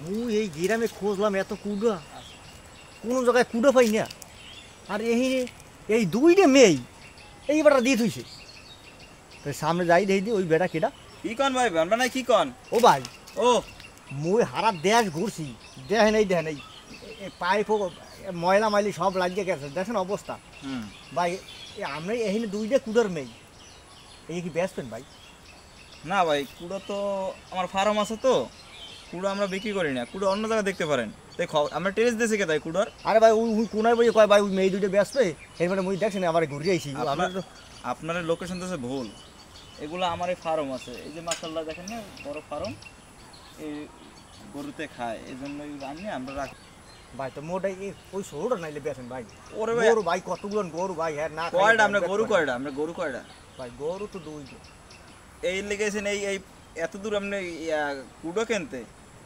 মুই এই গ্রামে খুঁজলাম এত কুড়া, কোনো জায়গায় কুড়া পাই না। আর এই দুইটা মেয়ে এই বেটা দিয়ে থইছে। তো সামনে যাই দেখি ওই বেটা কেটা। কি কন ভাই বানাই কি কন? ও ভাই, ও মুই হারা দেশ ঘুরছি, দেখেন এই পাইপ ময়লা মাইলি সব লাগিয়ে গেছে, দেখেন অবস্থা। ভাই আমরা এখানে দুইটা কুড়ার মেয়ে, এই কি বেচবেন ভাই? না ভাই, কুড়ো তো আমার ফার্ম আছে, তো কুড়ো আমরা বিক্রি করি না, কুড়ো অন্য জায়গায় দেখতে পারেন। দেখো আমরা টেরেস দিয়েছি কে তাই কুড়োর। আরে ভাই ওই কোনায় বই কয় ভাই ওই মেয়ে দুইটা বেচবে, এরপরে মুই দেখছেন আবার ঘুরে আইছি। আপনার লোকেশন তো ভুল, এগুলো আমার এই ফার্ম আছে, এই যে মাশাআল্লাহ দেখেন না বড় ফার্ম, এই গরুতে খায়, এই জন্য আনিয়ে আমরা রাখি। ভাই তো মোটাই ওই ষোলোটা নাইলে বেছেন ভাই। ওরে গরু ভাই কতগুলো গরু ভাই, হ্যাঁ না কয়টা আমরা গরু কয়টা, আমরা গরু কয়টা ভাই? গরু তো দুইটা। এই লেগেছেন এই এত দূর আপনি কুড়ো কিনতে,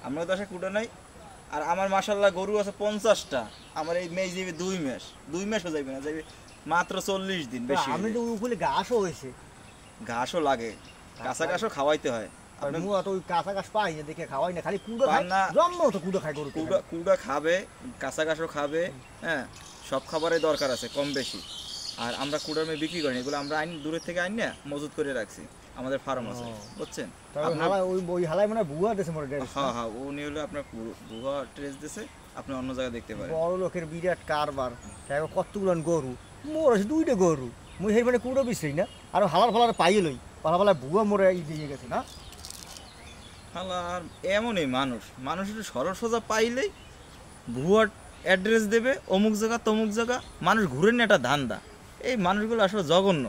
আমরা তো আসে কুড়ো নাই। আর আমার মাশাআল্লাহ গরু আছে 50টা, আমার এই মেয়ে যাবে 2 মাসও যাইবে না, যাইবে মাত্র 40 দিন। বেশি আমি তো উপরে ঘাসও হয়েছে, ঘাসও লাগে, কাঁচা ঘাসও খাওয়াইতে হয়। মু তো ওই কাঁচা ঘাস পাই না দেখে খাওয়াই না, খালি কুড়ো খায় না, জন্ম তো কুড়ো খায় গরু। কুড়ো খাবে, কাঁচা ঘাসও খাবে, হ্যাঁ সব খাবারের দরকার আছে কম বেশি। আর আমরা কুড়োর মেয়ে বিক্রি করি, এগুলো আমরা দূরের থেকে আনি না, মজুত করে রাখছি, আমাদের ফার্ম আছে, বুঝছেন? ওই হালাই মানে বুয়া দেশে মরে। হ্যাঁ হ্যাঁ, ও নিয়ে হলে আপনার বুয়া ট্রেস দিয়েছে, আপনি অন্য জায়গায় দেখতে পারেন। বড় লোকের বিরাট কারবার, কতগুলো গরু মোর আছে, দুইটা গরু মুই সেই মানে কুড়ো বিছাই না, আর হালার ফালার পাইয়ে লই, পালা বুয়া মোরে দিয়ে গেছে না। আর এমনই মানুষ একটু সরল সোজা পাইলেই ভুয়া অ্যাড্রেস দেবে, অমুক জায়গা তমুক জায়গা, মানুষ ঘুরে নিয়ে একটা ধান্দা। এই মানুষগুলো আসলে জঘন্য।